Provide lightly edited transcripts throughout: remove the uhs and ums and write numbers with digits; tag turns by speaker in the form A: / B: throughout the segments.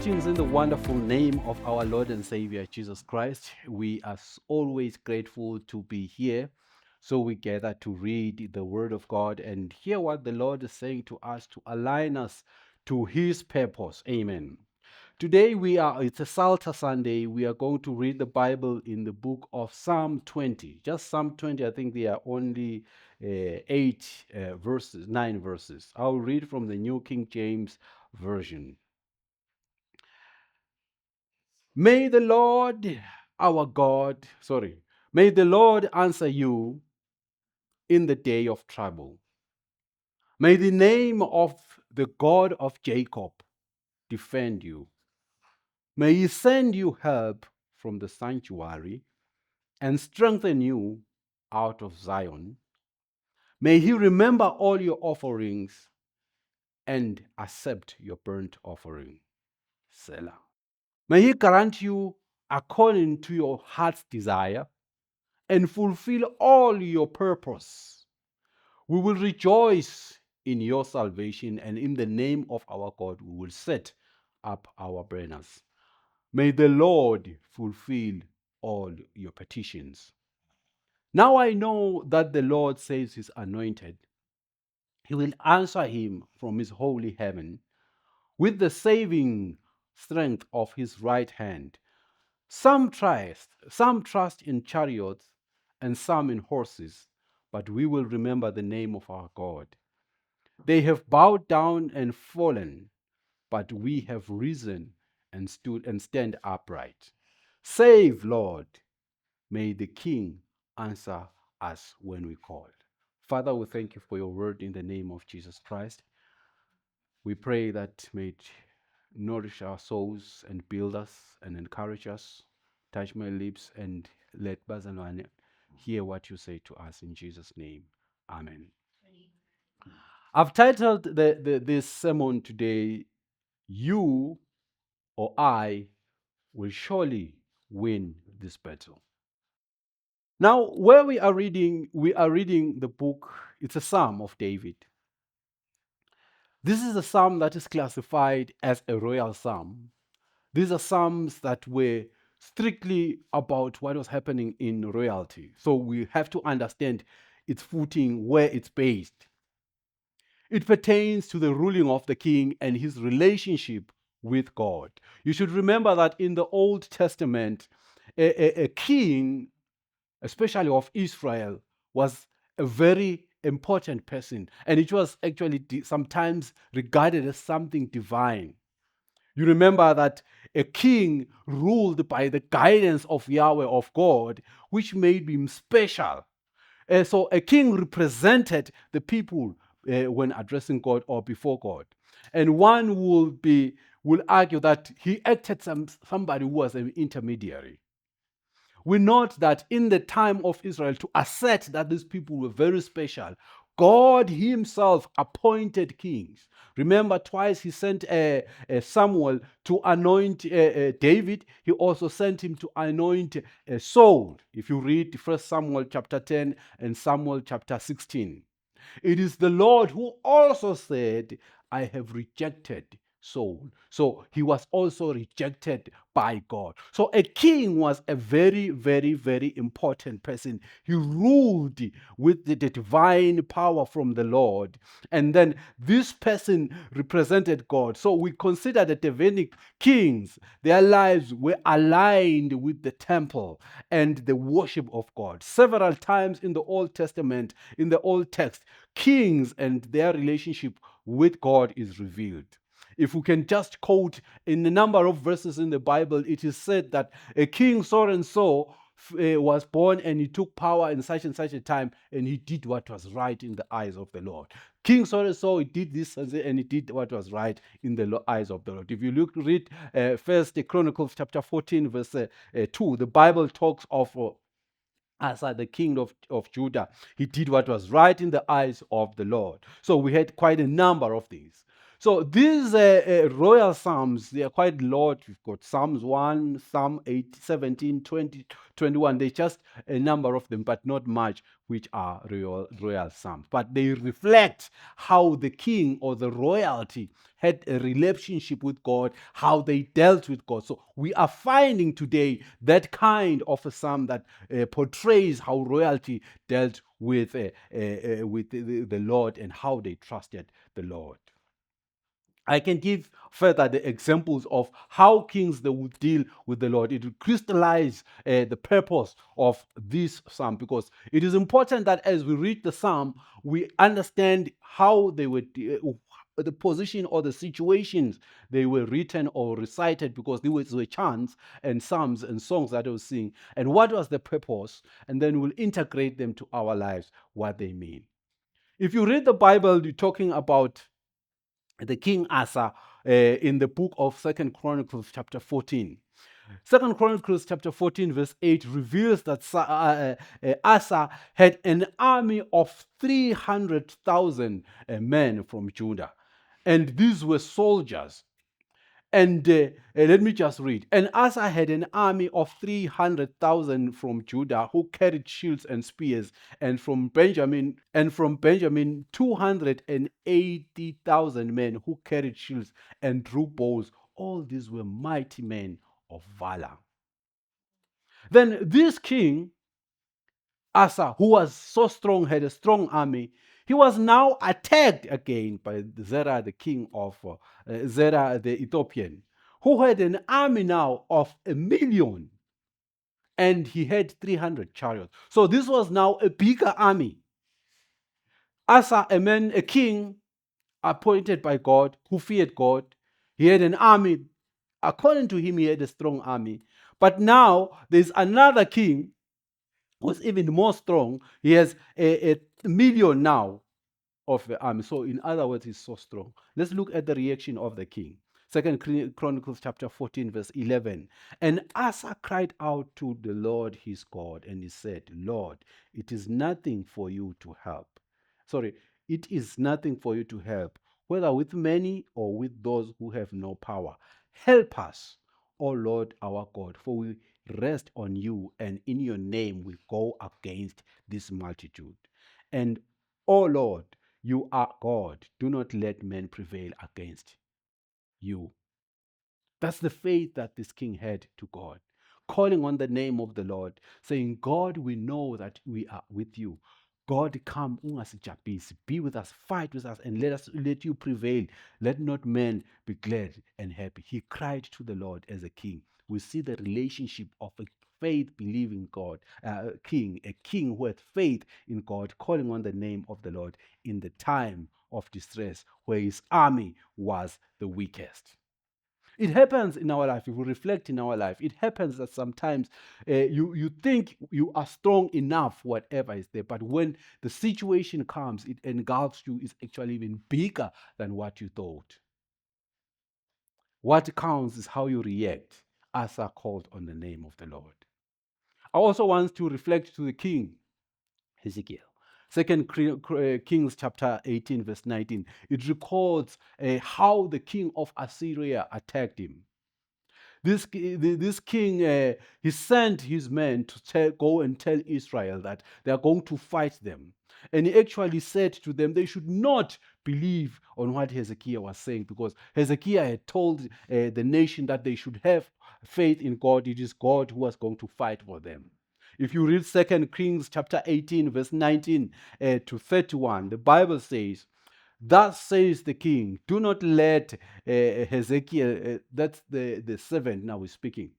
A: Greetings in the wonderful name of our Lord and Savior Jesus Christ. We are always grateful to be here. So we gather to read the Word of God and hear what the Lord is saying to us to align us to His purpose. Amen. Today it's a Psalter Sunday. We are going to read the Bible in the book of Psalm 20. Just Psalm 20, I think there are only 9 verses. I'll read from the New King James Version. May the Lord our God, may the Lord answer you in the day of trouble. May the name of the God of Jacob defend you. May he send you help from the sanctuary and strengthen you out of Zion. May he remember all your offerings and accept your burnt offering. Selah. May he grant you according to your heart's desire and fulfill all your purpose. We will rejoice in your salvation, and in the name of our God, we will set up our banners. May the Lord fulfill all your petitions. Now I know that the Lord saves his anointed. He will answer him from his holy heaven with the saving strength of his right hand. Some trust in chariots and some in horses, but we will remember the name of our God. They have bowed down and fallen, but we have risen and stood and stand upright. Save, Lord. May the King answer us when we call. Father, we thank you for your word in the name of Jesus Christ. We pray that may it nourish our souls and build us and encourage us. Touch my lips and let Bazalwane hear what you say to us in Jesus' name. Amen. I've titled this sermon today, You or I Will Surely Win This Battle. Now, where we are reading the book, it's a Psalm of David. This is a psalm that is classified as a royal psalm. These are psalms that were strictly about what was happening in royalty. So we have to understand its footing, where it's based. It pertains to the ruling of the king and his relationship with God. You should remember that in the Old Testament, a king, especially of Israel, was a very important person, and it was actually sometimes regarded as something divine. You remember that a king ruled by the guidance of Yahweh, of God, which made him special. So a king represented the people when addressing God or before God. And one will argue that he acted somebody who was an intermediary. We note that in the time of Israel, to assert that these people were very special, God himself appointed kings. Remember, twice he sent Samuel to anoint David. He also sent him to anoint Saul. If you read 1 Samuel chapter 10 and Samuel chapter 16. It is the Lord who also said, I have rejected Saul. So he was also rejected by God. So a king was a very, very, very important person. He ruled with the divine power from the Lord. And then this person represented God. So we consider the Davidic kings, their lives were aligned with the temple and the worship of God. Several times in the Old Testament, in the Old text, kings and their relationship with God is revealed. If we can just quote in a number of verses in the Bible, it is said that a king so and so was born and he took power in such and such a time and he did what was right in the eyes of the Lord. King so and so, he did this and he did what was right in the eyes of the Lord. If you read First Chronicles chapter 14 verse 2, the Bible talks of Asa, the king of Judah. He did what was right in the eyes of the Lord. So we had quite a number of these. So these royal psalms, they are quite a lot. We've got Psalms 1, Psalm 8, 17, 20, 21. There's just a number of them, but not much, which are royal psalms. But they reflect how the king or the royalty had a relationship with God, how they dealt with God. So we are finding today that kind of a psalm that portrays how royalty dealt with the Lord and how they trusted the Lord. I can give further the examples of how kings they would deal with the Lord. It will crystallize the purpose of this psalm, because it is important that as we read the psalm, we understand how they were, the position or the situations they were written or recited, because there were chants and psalms and songs that they were singing, and what was the purpose, and then we'll integrate them to our lives, what they mean. If you read the Bible, you're talking about the King Asa in the book of Second Chronicles chapter 14. Second Chronicles chapter 14 verse 8 reveals that Asa had an army of 300,000 men from Judah. And these were soldiers. And let me just read. And Asa had an army of 300,000 from Judah who carried shields and spears, and from Benjamin 280,000 men who carried shields and drew bows. All these were mighty men of valor. Then this king Asa, who was so strong, had a strong army. He was now attacked again by Zerah, the king of Zerah the Ethiopian, who had an army now of 1,000,000, and he had 300 chariots. So this was now a bigger army. Asa, a king appointed by God, who feared God, he had an army. According to him, he had a strong army. But now there's another king was even more strong. He has a million now of the army. So in other words, he's so strong. Let's look at the reaction of the king. Second Chronicles chapter 14 verse 11. And Asa cried out to the Lord his God, and he said, Lord, it is nothing for you to help. It is nothing for you to help, whether with many or with those who have no power. Help us, O Lord our God, for we rest on you, and in your name we go against this multitude. And, O Lord, you are God. Do not let men prevail against you. That's the faith that this king had to God, calling on the name of the Lord, saying, God, we know that we are with you. God, come, be with us, fight with us, and let you prevail. Let not men be glad and happy. He cried to the Lord as a king. We see the relationship of a faith-believing God, a king who had faith in God, calling on the name of the Lord in the time of distress, where his army was the weakest. It happens in our life. If we reflect in our life, it happens that sometimes you think you are strong enough, whatever is there, but when the situation comes, it engulfs you, is actually even bigger than what you thought. What counts is how you react. Asa called on the name of the Lord. I also want to reflect to the king, Hezekiah. Second Kings chapter 18 verse 19. It records how the king of Assyria attacked him. This king, he sent his men to go and tell Israel that they are going to fight them. And he actually said to them they should not believe on what Hezekiah was saying, because Hezekiah had told the nation that they should have faith in God. It is God who was going to fight for them. If you read 2 Kings chapter 18 verse 19 to 31, the Bible says, Thus says the king, do not let Hezekiah, that's the servant now is speaking,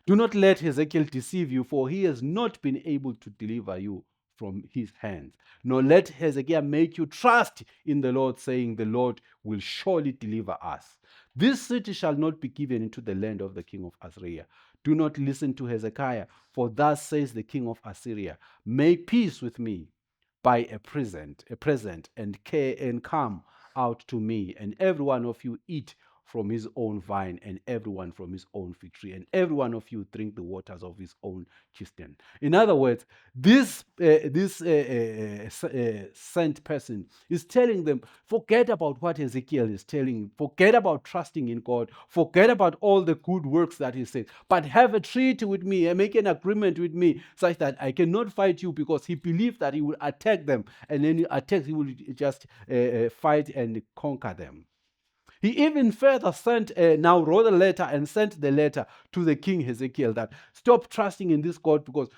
A: do not let Hezekiah deceive you, for he has not been able to deliver you from his hands. Nor let Hezekiah make you trust in the Lord, saying, the Lord will surely deliver us. This city shall not be given into the land of the king of Assyria. Do not listen to Hezekiah, for thus says the king of Assyria, make peace with me by a present, and come out to me, and every one of you eat from his own vine, and everyone from his own fig tree, and every one of you drink the waters of his own cistern. In other words, this sent person is telling them, forget about what Ezekiel is telling you, forget about trusting in God, forget about all the good works that he said, but have a treaty with me and make an agreement with me such that I cannot fight you, because he believed that he will attack them, and then he will just fight and conquer them. He even further now wrote a letter and sent the letter to the king Hezekiah that stop trusting in this God, because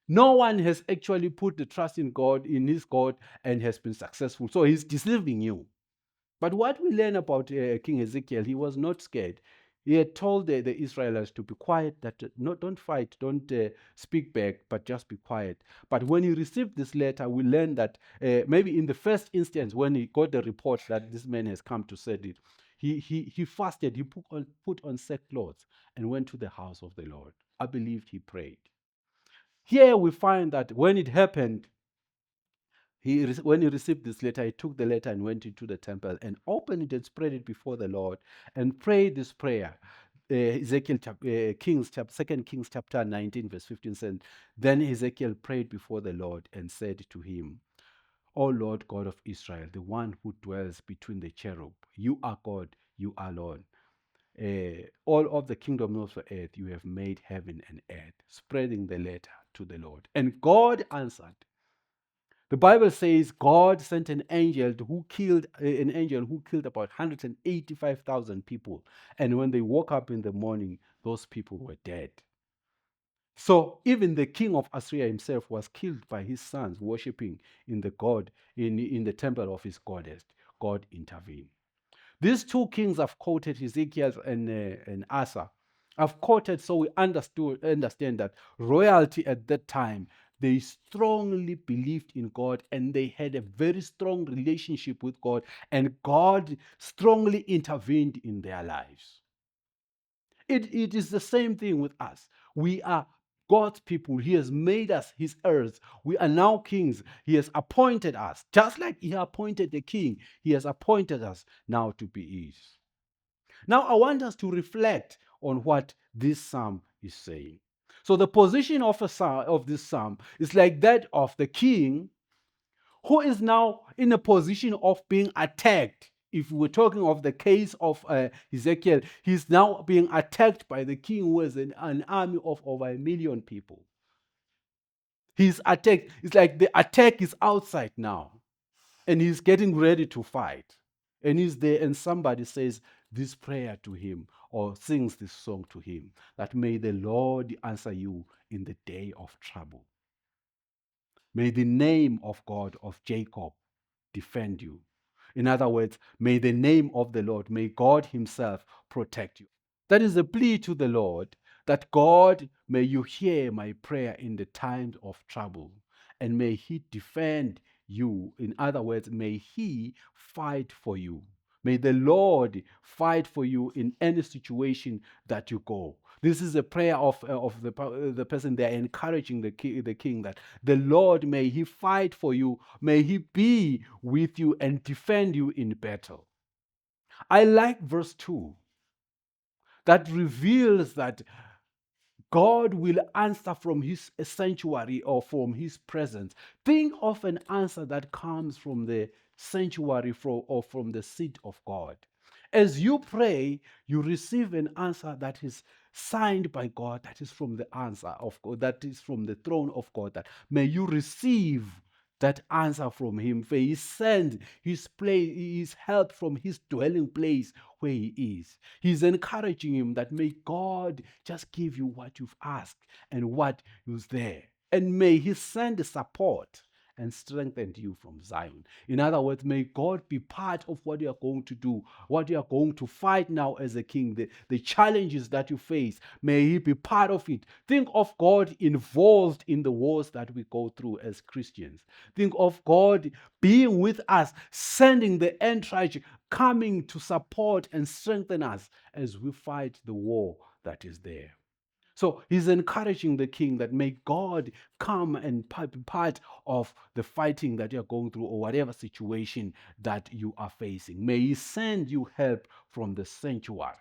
A: no one has actually put the trust in God, in his God, and has been successful. So he's deceiving you. But what we learn about King Ezekiel, he was not scared. He had told the Israelites to be quiet, that don't fight, don't speak back, but just be quiet. But when he received this letter, we learned that maybe in the first instance, when he got the report that this man has come to set it, he fasted, he put on sackcloth and went to the house of the Lord. I believe he prayed. Here we find that when it happened, when he received this letter, he took the letter and went into the temple and opened it and spread it before the Lord and prayed this prayer. Ezekiel, 2 Kings chapter 19, verse 15 says, then Ezekiel prayed before the Lord and said to him, O Lord God of Israel, the one who dwells between the cherub, you are God, you are Lord. All of the kingdoms of the earth, you have made heaven and earth, spreading the letter to the Lord. And God answered. The Bible says God sent an angel who killed about 185,000 people. And when they woke up in the morning, those people were dead. So even the king of Assyria himself was killed by his sons worshiping in the temple of his goddess. God intervened. These two kings I've quoted, Ezekiel and Asa, I've quoted so we understand that royalty at that time, they strongly believed in God and they had a very strong relationship with God, and God strongly intervened in their lives. It is the same thing with us. We are God's people. He has made us his heirs. We are now kings. He has appointed us. Just like he appointed the king, he has appointed us now to be his. Now I want us to reflect on what this psalm is saying. So the position of this psalm is like that of the king who is now in a position of being attacked. If we're talking of the case of Ezekiel, he's now being attacked by the king, who has an army of over 1 million people. He's attacked. It's like the attack is outside now, and he's getting ready to fight. And he's there, and somebody says this prayer to him or sings this song to him, that may the Lord answer you in the day of trouble. May the name of God of Jacob defend you. In other words, may the name of the Lord, may God himself protect you. That is a plea to the Lord, that God, may you hear my prayer in the times of trouble, and may he defend you. In other words, may he fight for you. May the Lord fight for you in any situation that you go. This is a prayer of the person. They're encouraging the king that the Lord, may he fight for you. May he be with you and defend you in battle. I like verse 2 that reveals that God will answer from his sanctuary or from his presence. Think of an answer that comes from the sanctuary or from the seat of God. As you pray, you receive an answer that is signed by God, that is from the answer of God, that is from the throne of God. That may you receive that answer from him. For he sends his help from his dwelling place where he is. He's encouraging him that may God just give you what you've asked and what is there. And may he send support and strengthen you from Zion. In other words, may God be part of what you are going to do, what you are going to fight now as a king, the challenges that you face. May he be part of it. Think of God involved in the wars that we go through as Christians. Think of God being with us, sending the entourage, coming to support and strengthen us as we fight the war that is there. So he's encouraging the king that may God come and be part of the fighting that you're going through or whatever situation that you are facing. May he send you help from the sanctuary.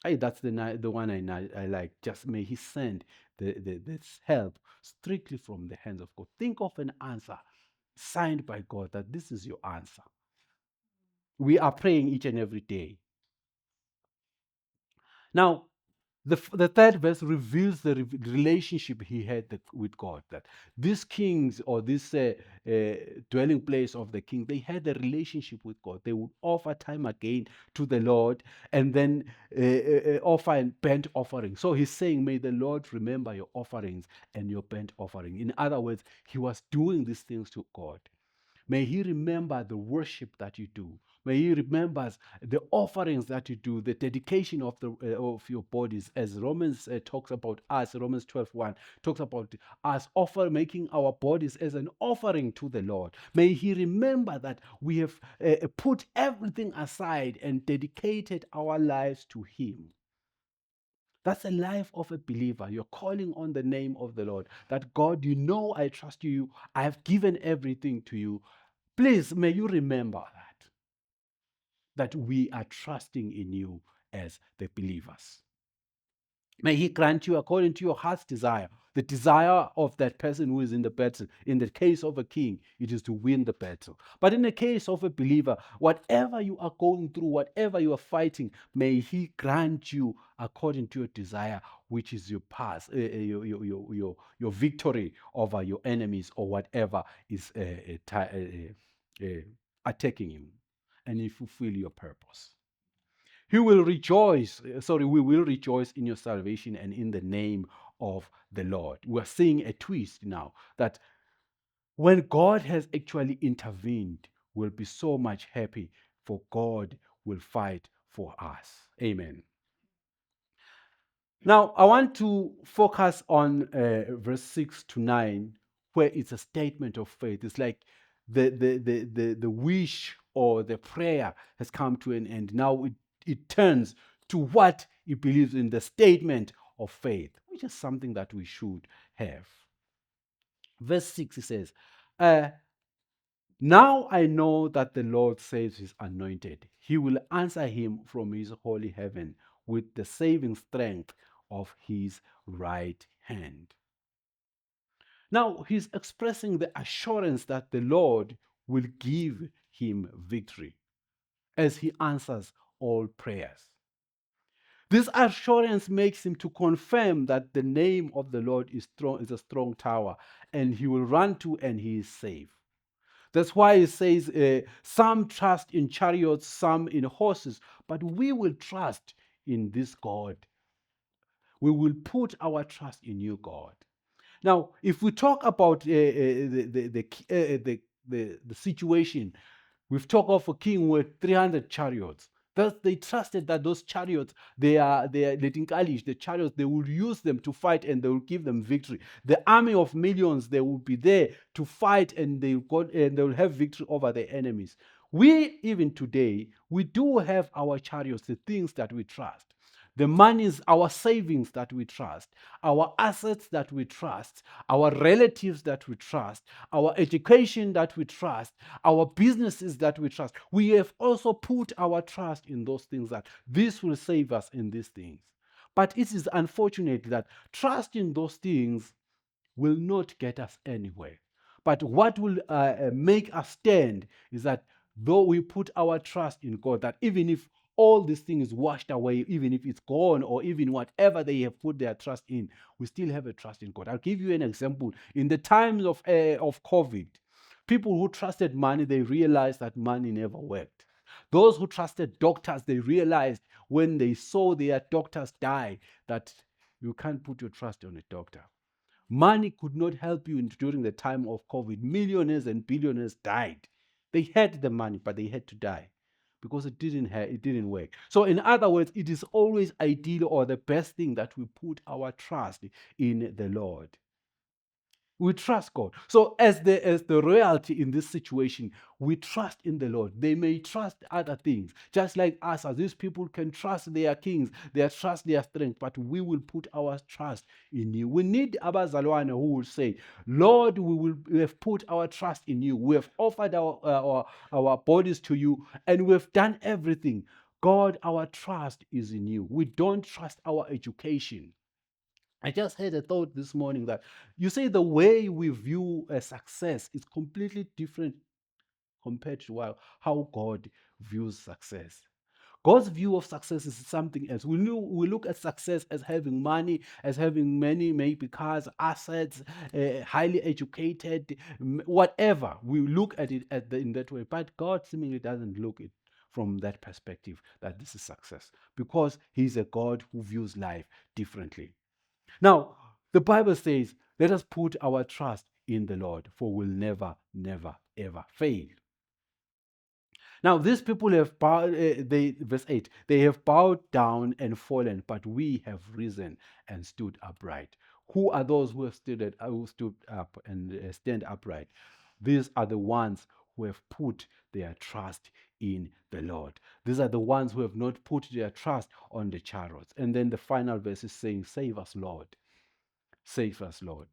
A: Hey, that's the one I like. Just may he send this help strictly from the hands of God. Think of an answer signed by God that this is your answer. We are praying each and every day. Now, the third verse reveals the relationship he had with God. That these kings or this dwelling place of the king, they had a relationship with God. They would offer time again to the Lord and then offer a burnt offering. So he's saying, may the Lord remember your offerings and your burnt offering. In other words, he was doing these things to God. May he remember the worship that you do. May he remember the offerings that you do, the dedication of your bodies, as Romans talks about us. Romans 12:1 talks about us making our bodies as an offering to the Lord. May he remember that we have put everything aside and dedicated our lives to him. That's the life of a believer. You're calling on the name of the Lord. That God, you know I trust you. I have given everything to you. Please, may you remember that we are trusting in you as the believers. May he grant you according to your heart's desire, the desire of that person who is in the battle. In the case of a king, it is to win the battle. But in the case of a believer, whatever you are going through, whatever you are fighting, may he grant you according to your desire, which is your your victory over your enemies or whatever is attacking you, and you fulfill your purpose. He will rejoice, we will rejoice in your salvation and in the name of the Lord. We're seeing a twist now that when God has actually intervened, we'll be so much happy, for God will fight for us. Amen. Now, I want to focus on verse 6 to 9, where it's a statement of faith. It's like the wish or the prayer has come to an end. Now it turns to what he believes in, the statement of faith, which is something that we should have. Verse 6, he says, now I know that the Lord saves his anointed. He will answer him from his holy heaven with the saving strength of his right hand. Now he's expressing the assurance that the Lord will give him victory as he answers all prayers. This assurance makes him to confirm that the name of the Lord is strong, is a strong tower, and he will run to and he is safe. That's why it says, some trust in chariots, some in horses, but we will trust in this God. We will put our trust in you, God. Now, if we talk about the situation, we've talked of a king with 300 chariots. Thus, they trusted that those chariots, they are letting Kalish, the chariots, they will use them to fight and they will give them victory. The army of millions, they will be there to fight and they will have victory over their enemies. We, even today, we do have our chariots, the things that we trust. The monies, our savings that we trust, our assets that we trust, our relatives that we trust, our education that we trust, our businesses that we trust. We have also put our trust in those things, that this will save us in these things. But it is unfortunate that trust in those things will not get us anywhere. But what will make us stand is that though we put our trust in God, that even if all this thing is washed away, even if it's gone, or even whatever they have put their trust in, we still have a trust in God. I'll give you an example. In the times of COVID, people who trusted money, they realized that money never worked. Those who trusted doctors, they realized when they saw their doctors die that you can't put your trust on a doctor. Money could not help you during the time of COVID. Millionaires and billionaires died. They had the money, but they had to die because it didn't work. So in other words, it is always ideal or the best thing that we put our trust in the Lord. We trust God. So as the royalty in this situation, we trust in the Lord. They may trust other things, just like us, as these people can trust their kings, they trust their strength, but we will put our trust in you. We need abazalwane who will say, Lord, we have put our trust in you. We have offered our bodies to you, and we have done everything. God, our trust is in you. We don't trust our education. I just had a thought this morning that you say the way we view a success is completely different compared to how God views success. God's view of success is something else. We look at success as having money, as having many, maybe cars, assets, highly educated, whatever. We look at it in that way. But God seemingly doesn't look it from that perspective that this is success, because He's a God who views life differently. Now, the Bible says, let us put our trust in the Lord, for we'll never, never, ever fail. Now, these people have bowed, verse 8, they have bowed down and fallen, but we have risen and stood upright. Who are those who have who stood up and stand upright? These are the ones who have put their trust in the Lord. These are the ones who have not put their trust on the chariots. And then the final verse is saying, save us, Lord. Save us, Lord.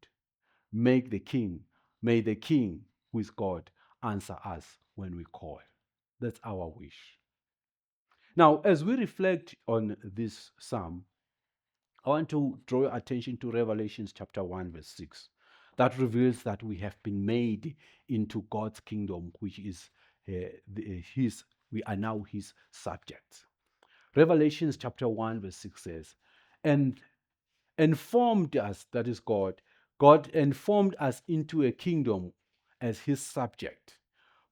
A: May the King, who is God, answer us when we call. That's our wish. Now, as we reflect on this psalm, I want to draw your attention to Revelations chapter 1, verse 6. That reveals that we have been made into God's kingdom, which is his, we are now his subjects. Revelations chapter 1, verse 6 says, and informed us, that is God, God informed us into a kingdom as his subject,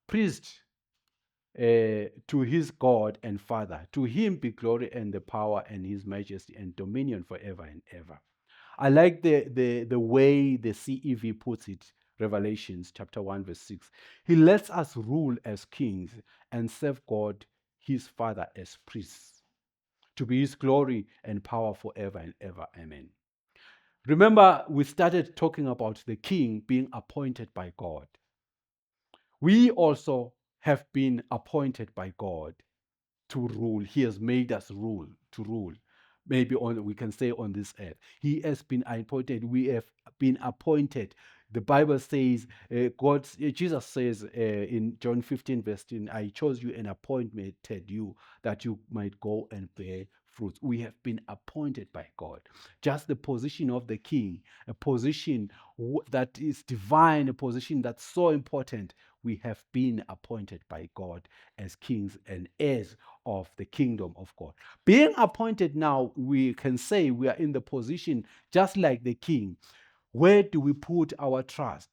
A: priest to his God and Father. To him be glory and the power and his majesty and dominion forever and ever. I like the way the CEV puts it, Revelations chapter 1, verse 6. He lets us rule as kings and serve God, his Father, as priests, to be his glory and power forever and ever. Amen. Remember, we started talking about the king being appointed by God. We also have been appointed by God to rule. He has made us to rule. Maybe we can say on this earth. He has been appointed. We have been appointed. The Bible says, Jesus says in John 15, verse 10, I chose you and appointed you that you might go and bear fruit. We have been appointed by God. Just the position of the king, a position that is divine, a position that's so important. We have been appointed by God as kings and heirs of the kingdom of God. Being appointed now, we can say we are in the position just like the king. Where do we put our trust?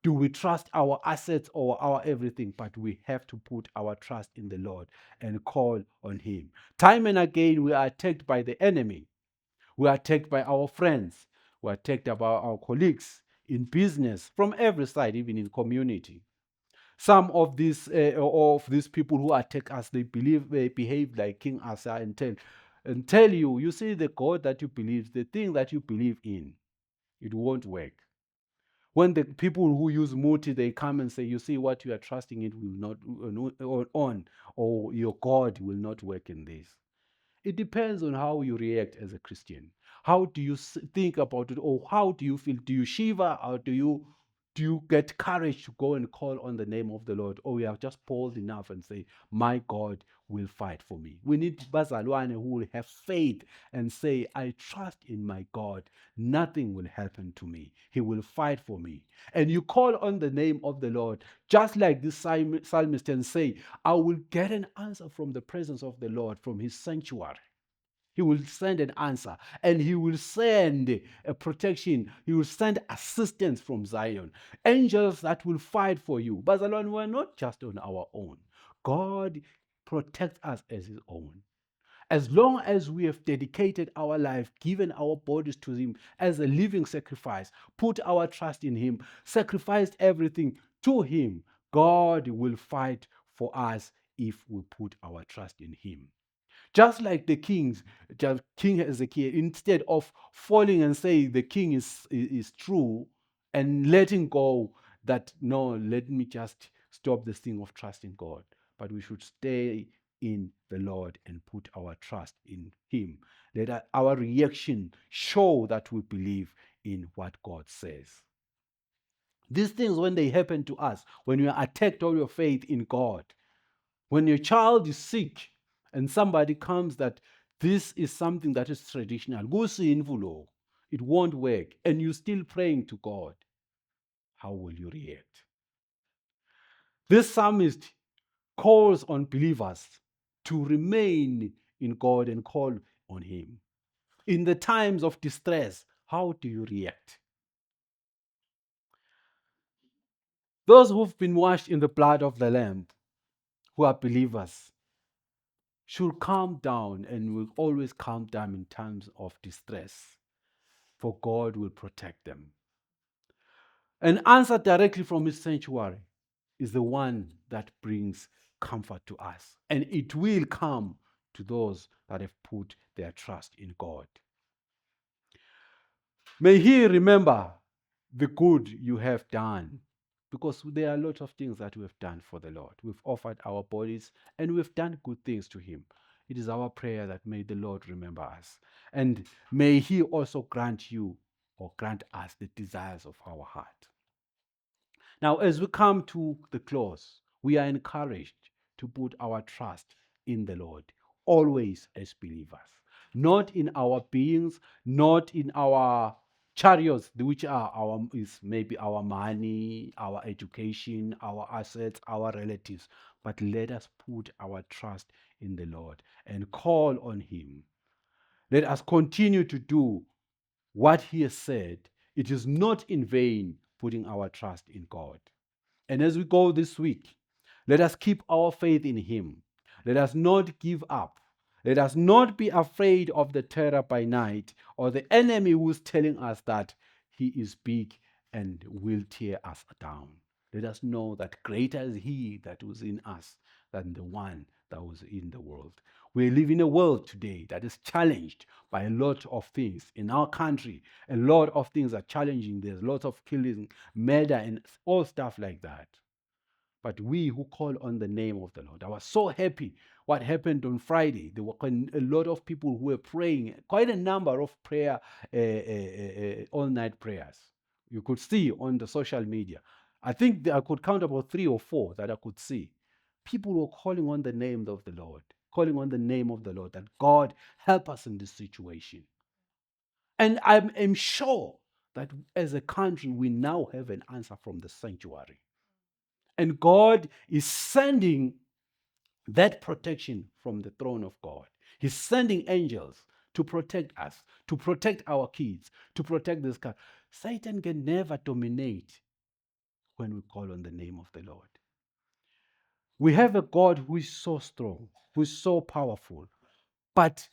A: Do we trust our assets or our everything? But we have to put our trust in the Lord and call on him. Time and again, we are attacked by the enemy. We are attacked by our friends. We are attacked by our colleagues in business, from every side, even in community. Some of these people who attack us, they behave like King Asa and tell you, you see, the God that you believe, the thing that you believe in, it won't work. When the people who use muti, they come and say, you see, what you are trusting it will not or your God will not work in this. It depends on how you react as a Christian. How do you think about it, or how do you feel? Do you shiver, or do you get courage to go and call on the name of the Lord? Or we are just bold enough and say, my God will fight for me. We need bazalwane who will have faith and say, I trust in my God. Nothing will happen to me. He will fight for me. And you call on the name of the Lord, just like this psalmist, and say, I will get an answer from the presence of the Lord, from his sanctuary. He will send an answer, and he will send a protection. He will send assistance from Zion. Angels that will fight for you. But alone, we're not just on our own. God protects us as his own. As long as we have dedicated our life, given our bodies to him as a living sacrifice, put our trust in him, sacrificed everything to him, God will fight for us if we put our trust in him. Just like the kings, King Hezekiah, instead of falling and saying the king is true, and letting go that, no, let me just stop this thing of trusting God. But we should stay in the Lord and put our trust in Him. Let our reaction show that we believe in what God says. These things, when they happen to us, when you are attacked on your faith in God, when your child is sick and somebody comes that this is something that is traditional, go see invulo, it won't work, and you're still praying to God, how will you react? This psalmist calls on believers to remain in God and call on Him. In the times of distress, how do you react? Those who've been washed in the blood of the Lamb, who are believers, should calm down and will always calm down in times of distress, for God will protect them. An answer directly from His sanctuary is the one that brings comfort to us, and it will come to those that have put their trust in God. May He remember the good you have done, because there are a lot of things that we have done for the Lord. We've offered our bodies and we've done good things to Him. It is our prayer that may the Lord remember us, and may He also grant you or grant us the desires of our heart. Now, as we come to the close, we are encouraged to put our trust in the Lord, always as believers, not in our beings, not in our chariots, which are is maybe our money, our education, our assets, our relatives, but let us put our trust in the Lord and call on Him. Let us continue to do what He has said. It is not in vain putting our trust in God. And as we go this week, let us keep our faith in Him. Let us not give up. Let us not be afraid of the terror by night or the enemy who is telling us that he is big and will tear us down. Let us know that greater is He that was in us than the one that was in the world. We live in a world today that is challenged by a lot of things. In our country, a lot of things are challenging. There's lots of killing, murder, and all stuff like that. But we who call on the name of the Lord, I was so happy what happened on Friday. There were a lot of people who were praying, quite a number of prayer, all-night prayers. You could see on the social media. I think I could count about 3 or 4 that I could see. People were calling on the name of the Lord, calling on the name of the Lord, that God help us in this situation. And I'm sure that as a country, we now have an answer from the sanctuary. And God is sending that protection from the throne of God. He's sending angels to protect us, to protect our kids, to protect this country. Satan can never dominate when we call on the name of the Lord. We have a God who is so strong, who is so powerful, but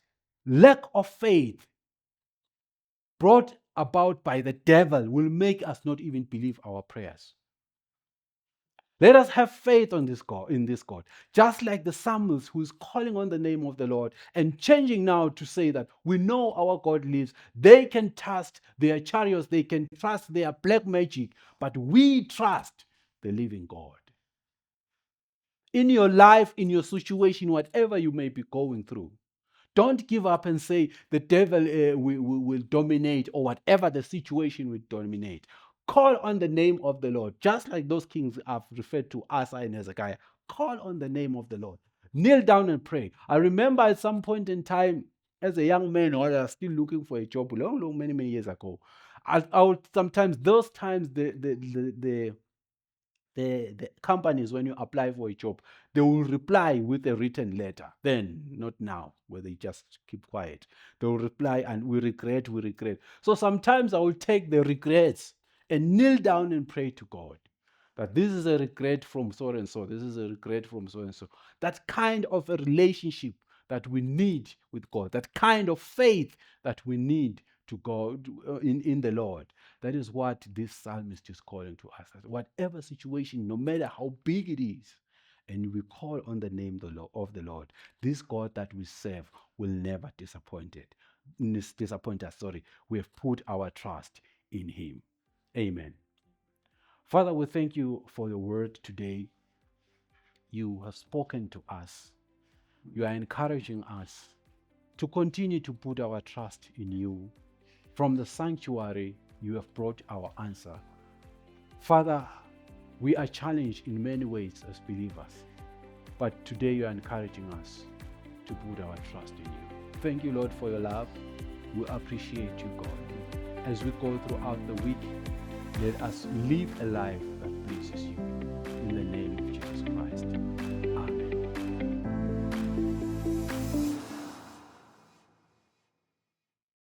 A: lack of faith brought about by the devil will make us not even believe our prayers. Let us have faith on this God, in this God. Just like the psalmist who is calling on the name of the Lord and changing now to say that we know our God lives. They can trust their chariots, they can trust their black magic, but we trust the living God. In your life, in your situation, whatever you may be going through, don't give up and say the devil will dominate, or whatever the situation will dominate. Call on the name of the Lord, just like those kings have referred to Asa and Hezekiah. Call on the name of the Lord. Kneel down and pray. I remember at some point in time, as a young man, while I was still looking for a job, many years ago, I would sometimes, those times, the companies, when you apply for a job, they will reply with a written letter. Then, not now, where they just keep quiet. They will reply and we regret, we regret. So sometimes I will take the regrets and kneel down and pray to God that this is a regret from so and so, this is a regret from so and so. That kind of a relationship that we need with God, that kind of faith that we need to God in the Lord. That is what this psalmist is calling to us. Whatever situation, no matter how big it is, and we call on the name of the Lord, this God that we serve will never disappoint us. We have put our trust in Him. Amen. Father, we thank you for your word today. You have spoken to us. You are encouraging us to continue to put our trust in you. From the sanctuary, you have brought our answer. Father, we are challenged in many ways as believers, but today you are encouraging us to put our trust in you. Thank you, Lord, for your love. We appreciate you, God. As we go throughout the week, let us live a life that pleases you. In the name of